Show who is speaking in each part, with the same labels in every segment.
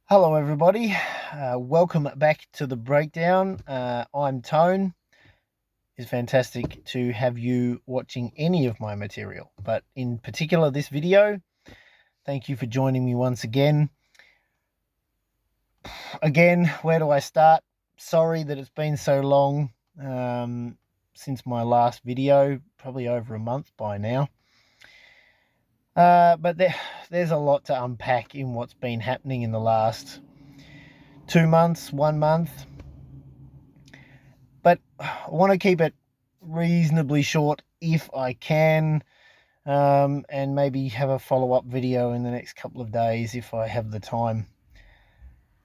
Speaker 1: Hello, everybody. Welcome back to the breakdown. I'm Tone. It's fantastic to have you watching any of my material, but in particular this video. Thank you for joining me once again. Again, where do I start? Sorry that it's been so long since my last video, probably over a month by now. But there's a lot to unpack in what's been happening in the last 2 months, 1 month. But I want to keep it reasonably short if I can, and maybe have a follow-up video in the next couple of days if I have the time.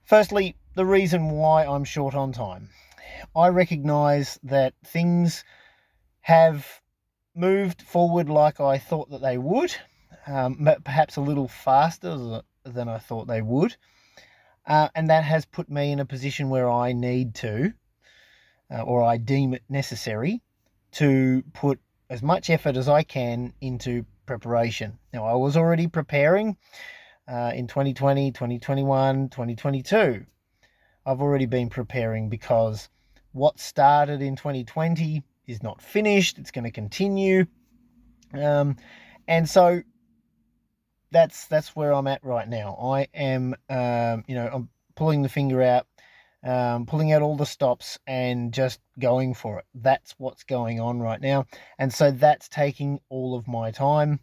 Speaker 1: Firstly, the reason why I'm short on time. I recognise that things have moved forward like I thought that they would, but perhaps a little faster than I thought they would, and that has put me in a position where I need to, or I deem it necessary, to put as much effort as I can into preparation. Now, I was already preparing in 2020, 2021, 2022. I've already been preparing because what started in 2020 is not finished. It's going to continue. And so that's where I'm at right now. I am, I'm pulling the finger out, pulling out all the stops and just going for it. That's what's going on right now. And so that's taking all of my time.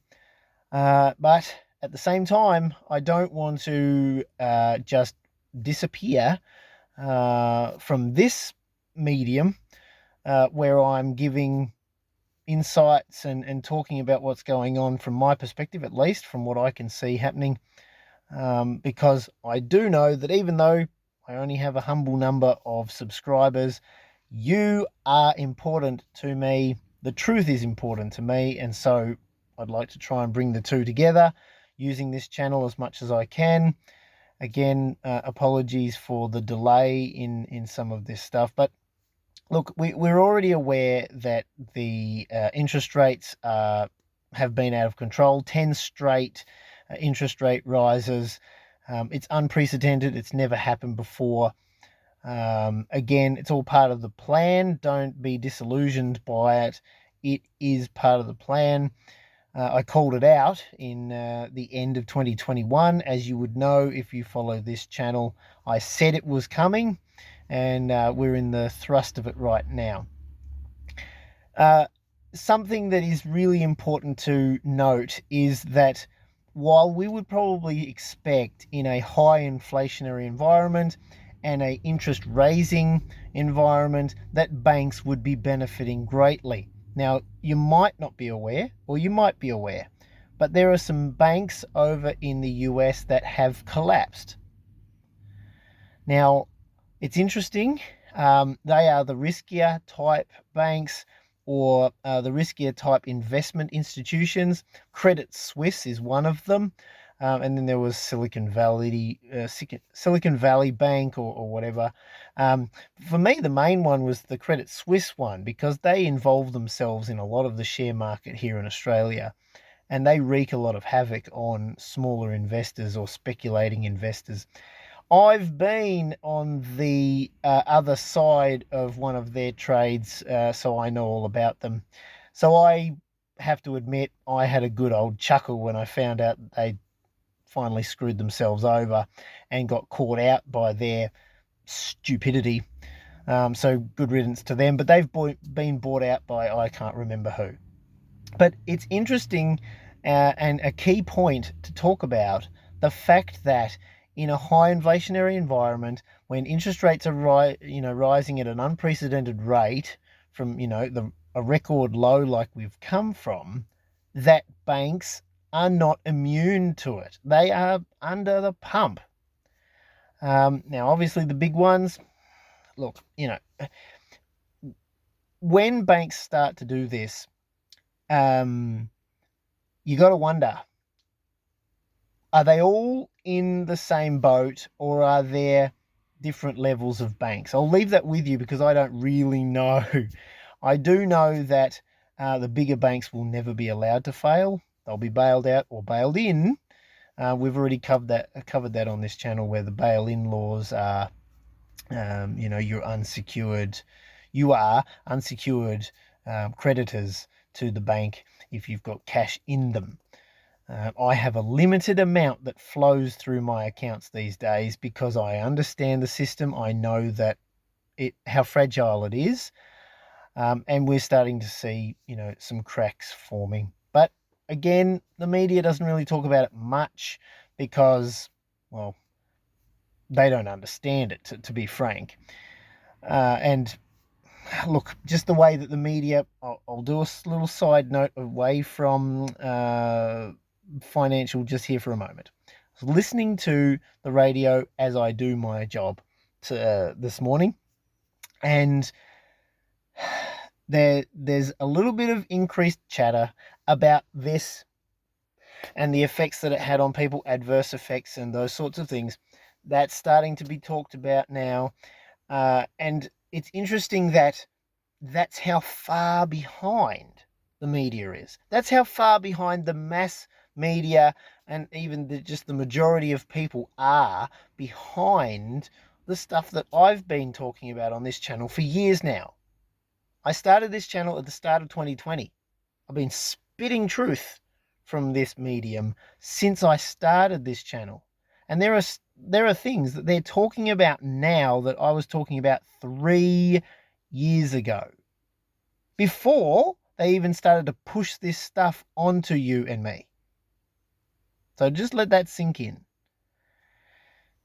Speaker 1: But at the same time, I don't want to just disappear from this medium where I'm giving insights and talking about what's going on from my perspective, at least from what I can see happening. Because I do know that even though I only have a humble number of subscribers, you are important to me. The truth is important to me. And so I'd like to try and bring the two together using this channel as much as I can. Again, apologies for the delay in some of this stuff. But look, we're already aware that the interest rates have been out of control. 10 straight interest rate rises. It's unprecedented. It's never happened before. Again, it's all part of the plan. Don't be disillusioned by it. It is part of the plan. I called it out in the end of 2021. As you would know if you follow this channel, I said it was coming, and we're in the thrust of it right now. Something that is really important to note is that while we would probably expect in a high inflationary environment and a interest raising environment that banks would be benefiting greatly. Now, you might not be aware, or you might be aware, but there are some banks over in the US that have collapsed. Now, it's interesting. They are the riskier type banks, or the riskier type investment institutions. Credit Suisse is one of them. And then there was Silicon Valley Bank or whatever. For me, the main one was the Credit Suisse one, because they involve themselves in a lot of the share market here in Australia, and they wreak a lot of havoc on smaller investors or speculating investors. I've been on the other side of one of their trades, so I know all about them. So I have to admit, I had a good old chuckle when I found out that they finally screwed themselves over and got caught out by their stupidity. So good riddance to them. But they've been bought out by I can't remember who. But it's interesting and a key point to talk about the fact that in a high inflationary environment, when interest rates are rising at an unprecedented rate from a record low like we've come from, that banks are not immune to it. They are under the pump. Now, obviously, the big ones. Look, when banks start to do this, you got to wonder: are they all in the same boat, or are there different levels of banks? I'll leave that with you because I don't really know. I do know that the bigger banks will never be allowed to fail. They'll be bailed out or bailed in We've already covered that on this channel, where the bail-in laws are, you are unsecured creditors to the bank if you've got cash in them. I have a limited amount that flows through my accounts these days because I understand the system. I know that how fragile it is, and we're starting to see, some cracks forming. But again, the media doesn't really talk about it much because, well, they don't understand it, to be frank. And look, just the way that the media, I'll do a little side note away from financial just here for a moment. I was listening to the radio as I do my job this morning, and there's a little bit of increased chatter about this and the effects that it had on people, adverse effects and those sorts of things. That's starting to be talked about now. And it's interesting that that's how far behind the media is. That's how far behind the mass media and even just the majority of people are behind the stuff that I've been talking about on this channel for years now. I started this channel at the start of 2020. I've been spitting truth from this medium since I started this channel. And there are things that they're talking about now that I was talking about 3 years ago, before they even started to push this stuff onto you and me. So just let that sink in.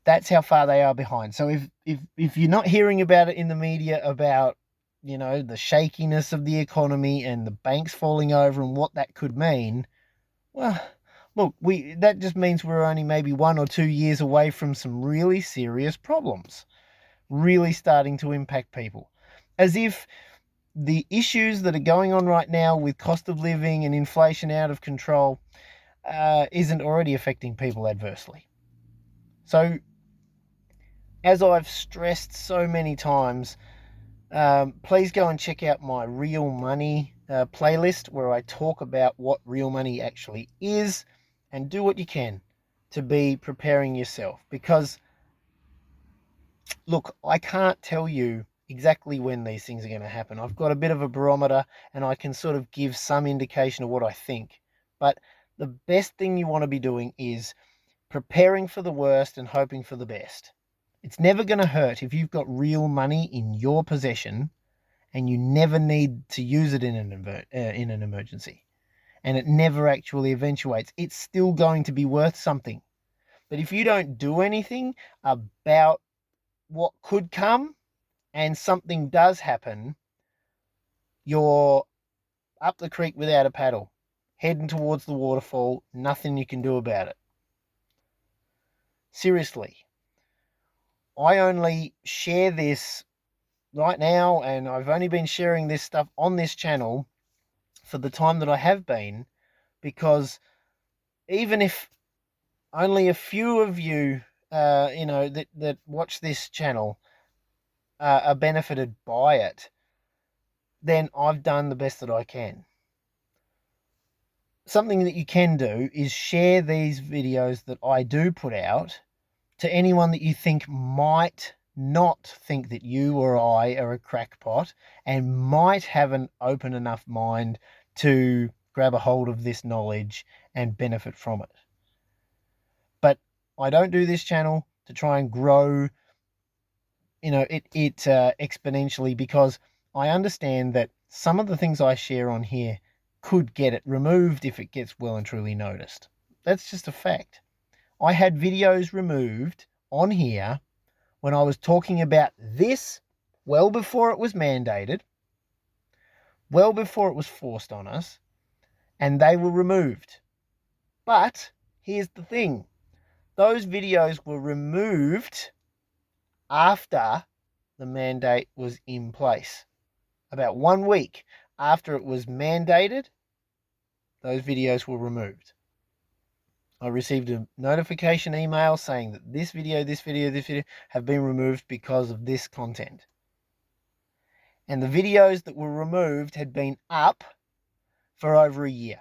Speaker 1: That's how far they are behind. So if you're not hearing about it in the media, about the shakiness of the economy and the banks falling over and what that could mean, well, look, that just means we're only maybe 1 or 2 years away from some really serious problems really starting to impact people. As if the issues that are going on right now with cost of living and inflation out of control isn't already affecting people adversely. So, as I've stressed so many times, please go and check out my Real Money playlist, where I talk about what real money actually is, and do what you can to be preparing yourself. Because, look, I can't tell you exactly when these things are going to happen. I've got a bit of a barometer and I can sort of give some indication of what I think. But the best thing you want to be doing is preparing for the worst and hoping for the best. It's never going to hurt if you've got real money in your possession and you never need to use it in an emergency, and it never actually eventuates. It's still going to be worth something. But if you don't do anything about what could come, and something does happen, you're up the creek without a paddle, heading towards the waterfall, nothing you can do about it. Seriously. I only share this right now, and I've only been sharing this stuff on this channel for the time that I have been, because even if only a few of you, that watch this channel are benefited by it, then I've done the best that I can. Something that you can do is share these videos that I do put out to anyone that you think might not think that you or I are a crackpot and might have an open enough mind to grab a hold of this knowledge and benefit from it. But I don't do this channel to try and grow it exponentially, because I understand that some of the things I share on here could get it removed if it gets well and truly noticed. That's just a fact. I had videos removed on here when I was talking about this well before it was mandated, well before it was forced on us, and they were removed. But here's the thing. Those videos were removed after the mandate was in place. About 1 week after it was mandated, those videos were removed. I received a notification email saying that this video have been removed because of this content. And the videos that were removed had been up for over a year.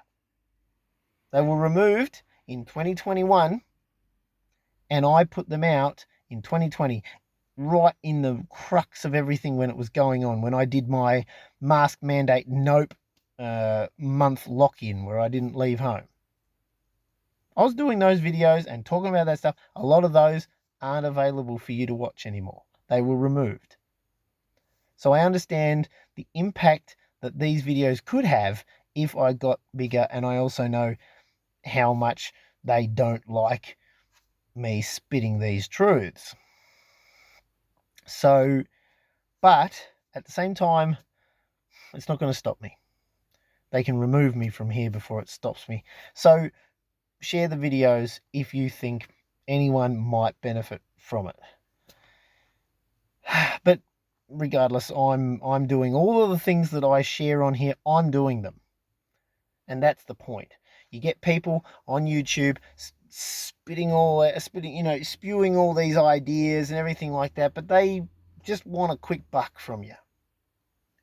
Speaker 1: They were removed in 2021 and I put them out in 2020, right in the crux of everything when it was going on, when I did my mask mandate nope month lock-in where I didn't leave home. I was doing those videos and talking about that stuff. A lot of those aren't available for you to watch anymore. They were removed. So I understand the impact that these videos could have if I got bigger, and I also know how much they don't like me spitting these truths. So, but at the same time, it's not going to stop me. They can remove me from here before it stops me. So share the videos if you think anyone might benefit from it. But regardless, I'm doing all of the things that I share on here. I'm doing them. And that's the point. You get people on YouTube spewing all these ideas and everything like that, but they just want a quick buck from you.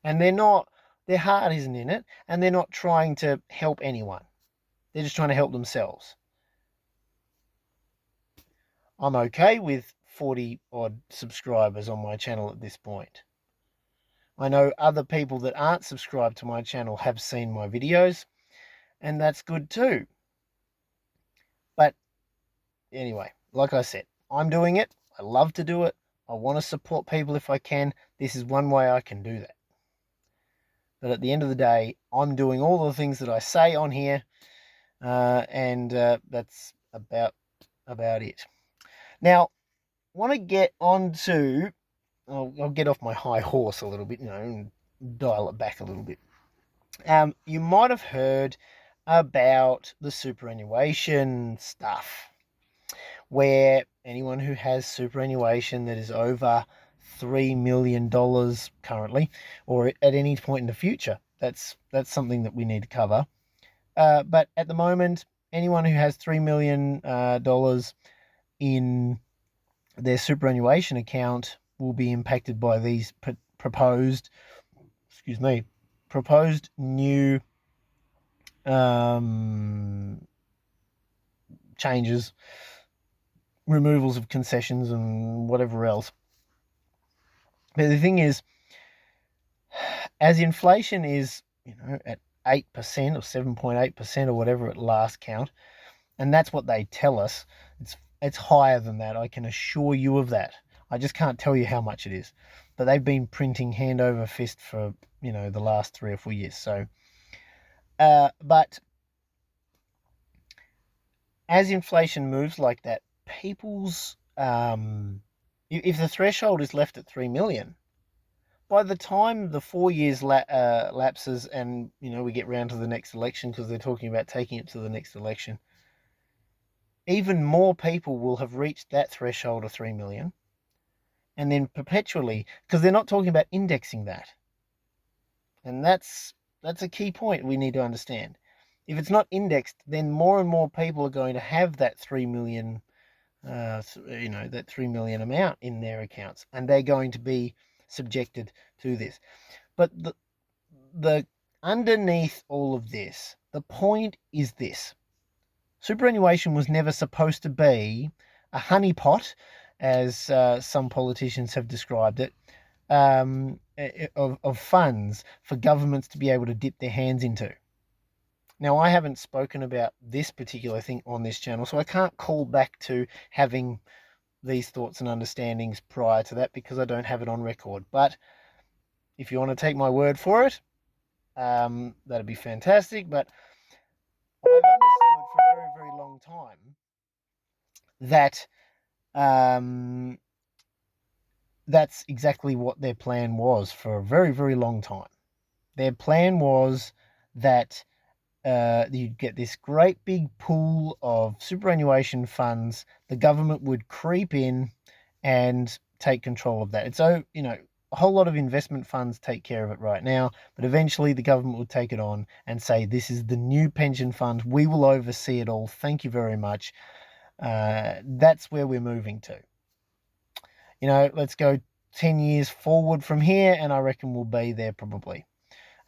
Speaker 1: And their heart isn't in it, and they're not trying to help anyone. They're just trying to help themselves. I'm okay with 40 odd subscribers on my channel at this point. I know other people that aren't subscribed to my channel have seen my videos, and that's good too. But anyway, like I said, I'm doing it. I love to do it. I want to support people if I can. This is one way I can do that. But at the end of the day, I'm doing all the things that I say on here, and that's about it. Now, want to get on to... I'll get off my high horse a little bit, and dial it back a little bit. You might have heard about the superannuation stuff, where anyone who has superannuation that is over $3 million currently, or at any point in the future, that's something that we need to cover. But at the moment, anyone who has $3 million in their superannuation account will be impacted by these proposed new changes, removals of concessions and whatever else. But the thing is, as inflation is, at 8% or 7.8% or whatever at last count, and that's what they tell us, it's higher than that. I can assure you of that. I just can't tell you how much it is. But they've been printing hand over fist for, the last 3 or 4 years. So, but as inflation moves like that, people's, if the threshold is left at 3 million, by the time the 4 years lapses and, we get round to the next election, because they're talking about taking it to the next election, even more people will have reached that threshold of 3 million. And then perpetually, because they're not talking about indexing that. And that's a key point we need to understand. If it's not indexed, then more and more people are going to have that 3 million, that 3 million amount in their accounts, and they're going to be subjected to this. But the underneath all of this, the point is this: superannuation was never supposed to be a honeypot, as some politicians have described it, of funds for governments to be able to dip their hands into. Now, I haven't spoken about this particular thing on this channel, so I can't call back to having these thoughts and understandings prior to that, because I don't have it on record. But if you want to take my word for it, that'd be fantastic. But I've understood for a very, very long time that that's exactly what their plan was for a very, very long time. Their plan was that you'd get this great big pool of superannuation funds. The government would creep in and take control of that. And so, a whole lot of investment funds take care of it right now, but eventually the government would take it on and say, this is the new pension fund. We will oversee it all. Thank you very much. That's where we're moving to. Let's go 10 years forward from here, and I reckon we'll be there probably.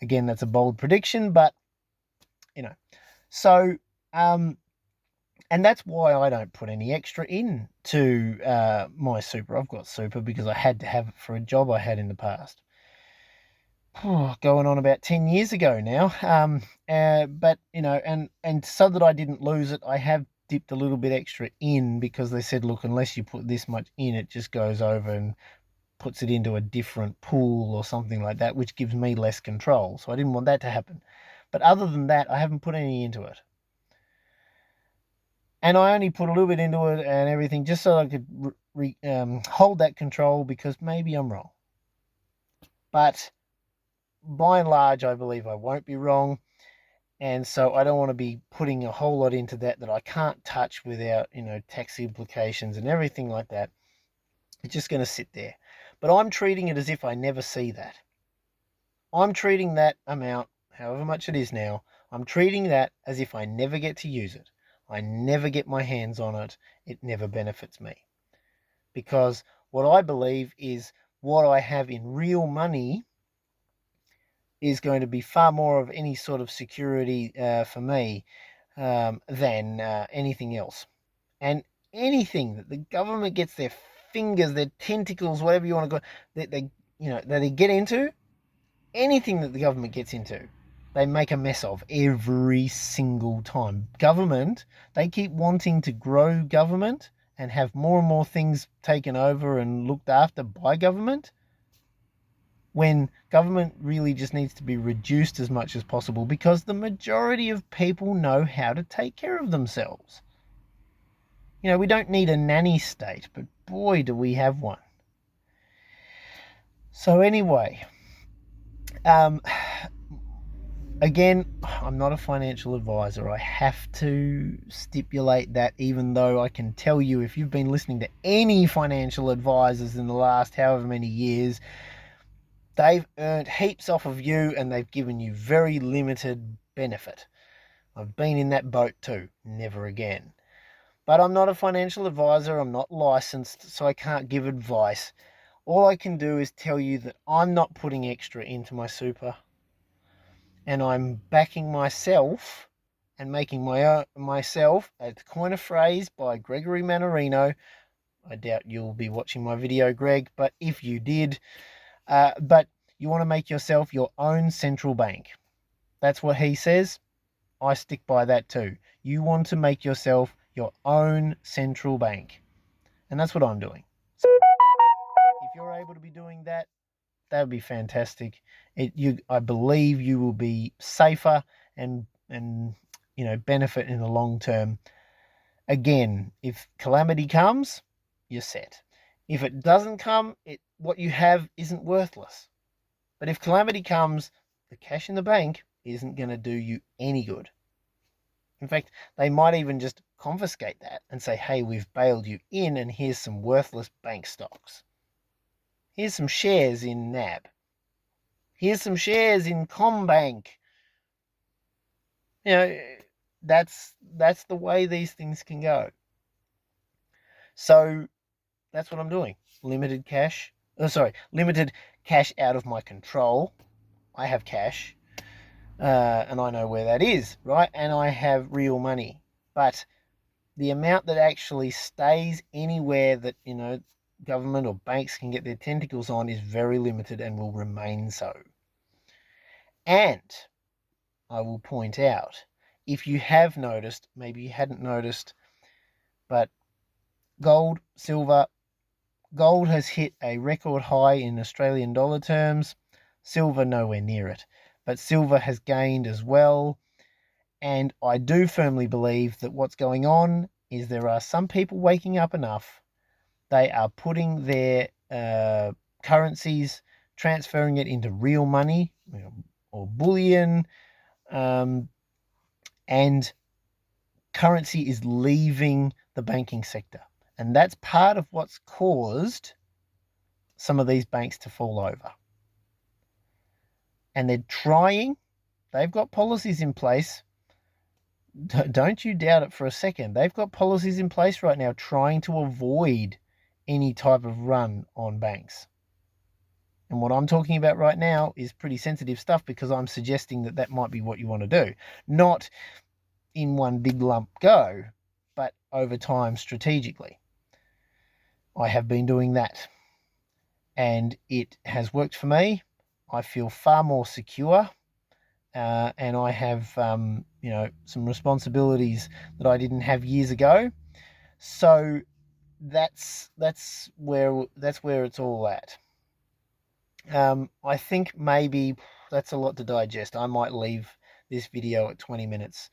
Speaker 1: Again, that's a bold prediction, but, so, And that's why I don't put any extra in to my super. I've got super because I had to have it for a job I had in the past. Going on about 10 years ago now. But, and so that I didn't lose it, I have dipped a little bit extra in because they said, look, unless you put this much in, it just goes over and puts it into a different pool or something like that, which gives me less control. So I didn't want that to happen. But other than that, I haven't put any into it. And I only put a little bit into it and everything just so I could hold that control because maybe I'm wrong. But by and large, I believe I won't be wrong. And so I don't want to be putting a whole lot into that I can't touch without, tax implications and everything like that. It's just going to sit there. But I'm treating it as if I never see that. I'm treating that amount, however much it is now, I'm treating that as if I never get to use it. I never get my hands on it. It never benefits me. Because what I believe is what I have in real money is going to be far more of any sort of security for me than anything else. And anything that the government gets their fingers, their tentacles, whatever you want to go, that they get into, anything that the government gets into, they make a mess of every single time. Government, they keep wanting to grow government and have more and more things taken over and looked after by government, when government really just needs to be reduced as much as possible because the majority of people know how to take care of themselves. We don't need a nanny state, but boy, do we have one. So anyway, again, I'm not a financial advisor. I have to stipulate that, even though I can tell you, if you've been listening to any financial advisors in the last however many years, they've earned heaps off of you and they've given you very limited benefit. I've been in that boat too. Never again. But I'm not a financial advisor. I'm not licensed, so I can't give advice. All I can do is tell you that I'm not putting extra into my super, and I'm backing myself and making myself, a coin of phrase by Gregory Mannarino. I doubt you'll be watching my video, Greg, but if you did, but you want to make yourself your own central bank. That's what he says. I stick by that too. You want to make yourself your own central bank. And that's what I'm doing. So if you're able to be doing that, that would be fantastic. I believe you will be safer and benefit in the long term. Again, if calamity comes, you're set. If it doesn't come, what you have isn't worthless. But if calamity comes, the cash in the bank isn't going to do you any good. In fact, they might even just confiscate that and say, hey, we've bailed you in and here's some worthless bank stocks. Here's some shares in NAB. Here's some shares in Combank. That's the way these things can go. So that's what I'm doing. Limited cash out of my control. I have cash, and I know where that is, right? And I have real money. But the amount that actually stays anywhere that, government or banks can get their tentacles on is very limited and will remain so. And I will point out, if you have noticed, maybe you hadn't noticed, but gold has hit a record high in Australian dollar terms. Silver nowhere near it, but silver has gained as well. And I do firmly believe that what's going on is there are some people waking up enough. They are putting their currencies, transferring it into real money or bullion, and currency is leaving the banking sector. And that's part of what's caused some of these banks to fall over. And they've got policies in place. Don't you doubt it for a second. They've got policies in place right now trying to avoid any type of run on banks. And what I'm talking about right now is pretty sensitive stuff, because I'm suggesting that might be what you want to do. Not in one big lump go, but over time strategically. I have been doing that, and it has worked for me. I feel far more secure, and I have some responsibilities that I didn't have years ago. So that's where it's all at. I think maybe that's a lot to digest. I might leave this video at 20 minutes,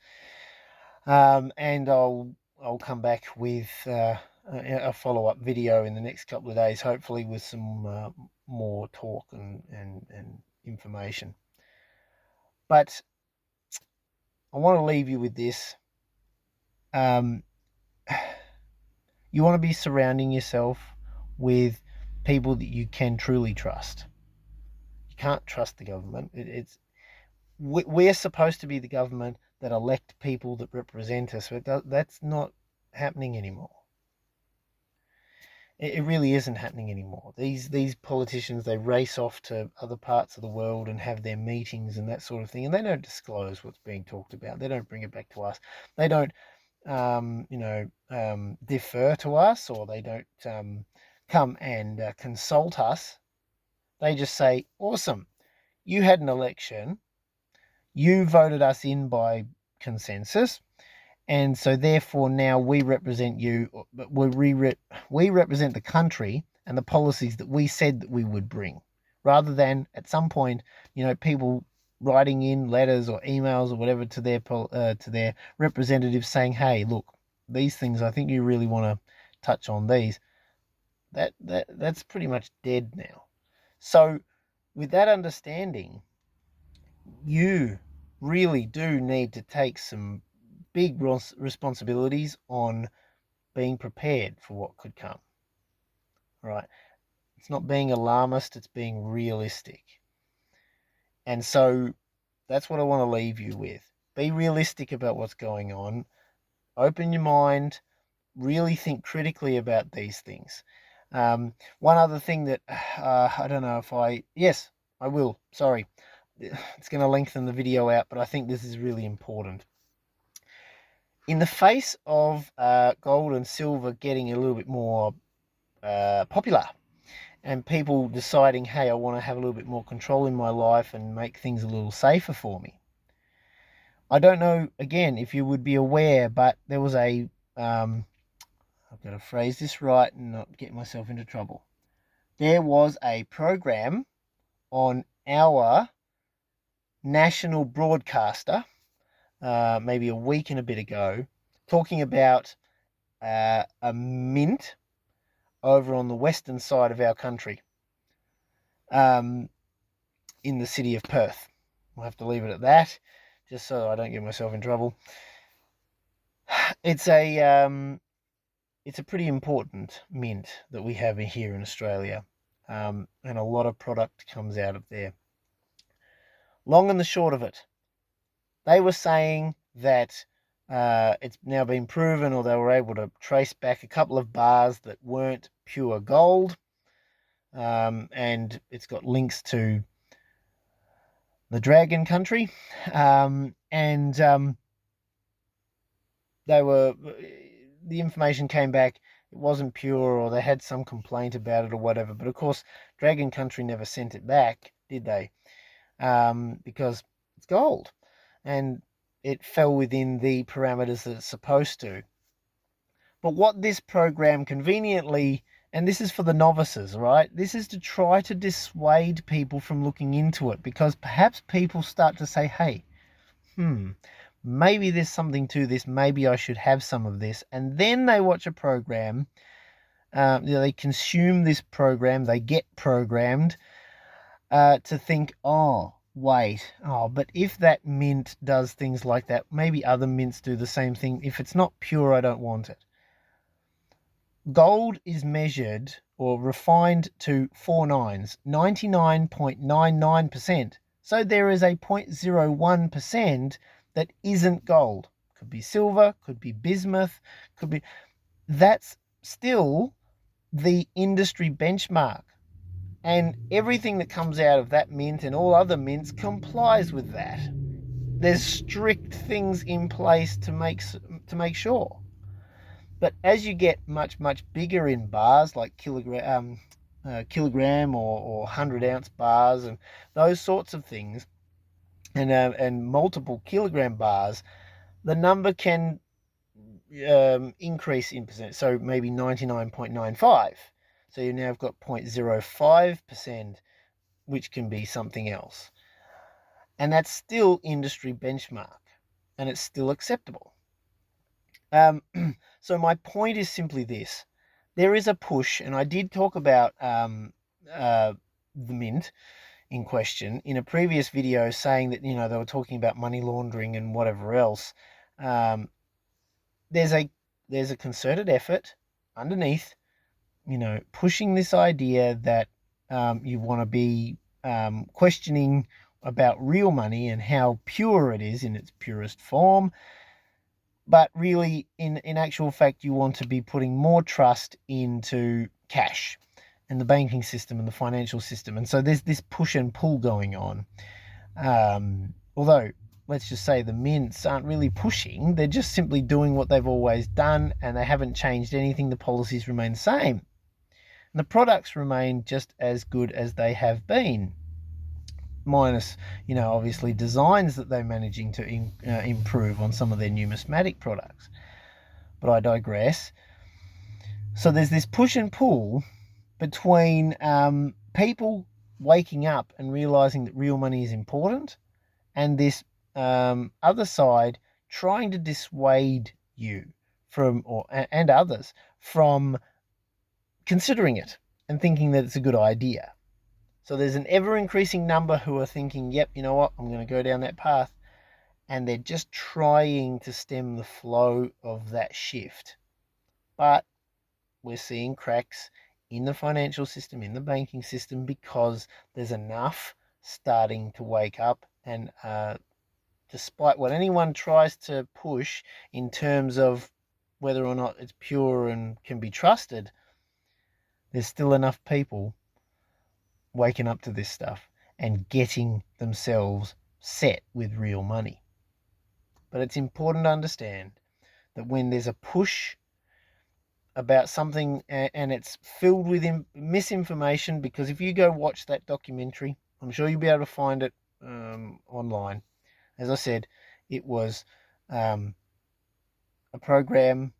Speaker 1: and I'll come back with a follow-up video in the next couple of days, hopefully with some more talk and information. But I want to leave you with this. You want to be surrounding yourself with people that you can truly trust. You can't trust the government. We're supposed to be the government that elect people that represent us, but that's not happening anymore. It really isn't happening anymore. These politicians, they race off to other parts of the world and have their meetings and that sort of thing, and they don't disclose what's being talked about. They don't bring it back to us. They don't, defer to us, or they don't come and consult us. They just say, awesome, you had an election, you voted us in by consensus, and so therefore now we represent you, but we represent the country and the policies that we said that we would bring, rather than at some point, people writing in letters or emails or whatever to their representatives saying, hey, look, these things, I think you really want to touch on these. That's pretty much dead now. So with that understanding, you really do need to take some big responsibilities on being prepared for what could come. Right? It's not being alarmist, it's being realistic. And so that's what I want to leave you with. Be realistic about what's going on. Open your mind. Really think critically about these things. One other thing that I don't know if yes, I will. Sorry. It's going to lengthen the video out, but I think this is really important. In the face of gold and silver getting a little bit more popular, and people deciding, hey, I want to have a little bit more control in my life and make things a little safer for me. I don't know, again, if you would be aware, but there was I've got to phrase this right and not get myself into trouble. There was a program on our national broadcaster, maybe a week and a bit ago, talking about a mint over on the western side of our country, in the city of Perth. We'll have to leave it at that, just so I don't get myself in trouble. It's a pretty important mint that we have here in Australia, and a lot of product comes out of there. Long and the short of it, they were saying that it's now been proven, or they were able to trace back a couple of bars that weren't pure gold, and it's got links to the Dragon Country, and the information came back, it wasn't pure, or they had some complaint about it or whatever. But of course, Dragon Country never sent it back, did they? Because it's gold, and it fell within the parameters that it's supposed to. But what this program conveniently, and this is for the novices, right? This is to try to dissuade people from looking into it, because perhaps people start to say, hey, maybe there's something to this, maybe I should have some of this. And then they watch a program, they consume this program, they get programmed to think, but if that mint does things like that, maybe other mints do the same thing. If it's not pure, I don't want it. Gold is measured or refined to 4 nines, 99.99%. So there is a 0.01% that isn't gold. Could be silver, could be bismuth, that's still the industry benchmark. And everything that comes out of that mint and all other mints complies with that. There's strict things in place to make sure. But as you get much bigger in bars, like kilogram or 100-ounce bars and those sorts of things, and multiple kilogram bars, the number can increase in percent. So maybe 99.95. So you now have got 0.05%, which can be something else. And that's still industry benchmark, and it's still acceptable. So my point is simply this. There is a push, and I did talk about the mint in question in a previous video, saying that, they were talking about money laundering and whatever else. There's a concerted effort underneath, pushing this idea that you want to be questioning about real money and how pure it is in its purest form. But really, in actual fact, you want to be putting more trust into cash and the banking system and the financial system. And so there's this push and pull going on. Although, let's just say the mints aren't really pushing. They're just simply doing what they've always done, and they haven't changed anything. The policies remain the same. And the products remain just as good as they have been. Minus, obviously designs that they're managing to improve on some of their numismatic products. But I digress. So there's this push and pull between people waking up and realizing that real money is important, and this other side trying to dissuade you from, and others from considering it and thinking that it's a good idea. So there's an ever-increasing number who are thinking, yep, you know what, I'm going to go down that path. And they're just trying to stem the flow of that shift. But we're seeing cracks in the financial system, in the banking system, because there's enough starting to wake up. And despite what anyone tries to push in terms of whether or not it's pure and can be trusted, there's still enough people waking up to this stuff and getting themselves set with real money. But it's important to understand that when there's a push about something and it's filled with misinformation, because if you go watch that documentary, I'm sure you'll be able to find it online. As I said, it was a program.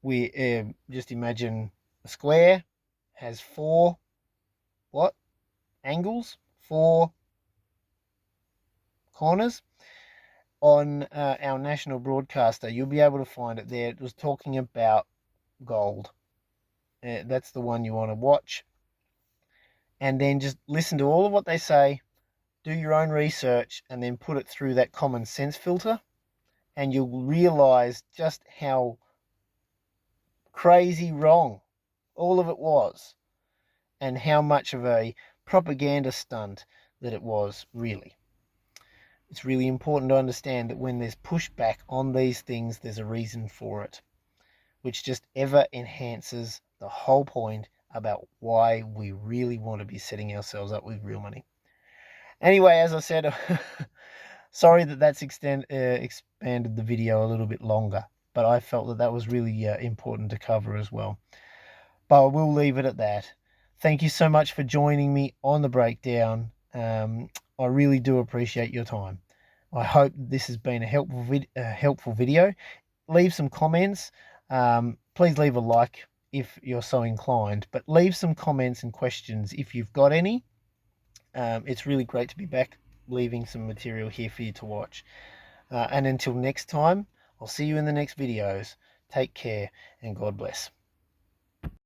Speaker 1: We just imagine a square has four angles, four corners. On our national broadcaster, you'll be able to find it there. It was talking about gold. That's the one you want to watch. And then just listen to all of what they say, do your own research, and then put it through that common sense filter. And you'll realize just how crazy wrong all of it was, and how much of a propaganda stunt that it was, really. It's really important to understand that when there's pushback on these things, there's a reason for it, which just ever enhances the whole point about why we really want to be setting ourselves up with real money. Anyway, as I said, sorry that's expanded the video a little bit longer, but I felt that was really important to cover as well. But I will leave it at that. Thank you so much for joining me on the breakdown. I really do appreciate your time. I hope this has been a helpful video. Leave some comments. Please leave a like if you're so inclined, but leave some comments and questions if you've got any. It's really great to be back, leaving some material here for you to watch. And until next time, I'll see you in the next videos. Take care and God bless.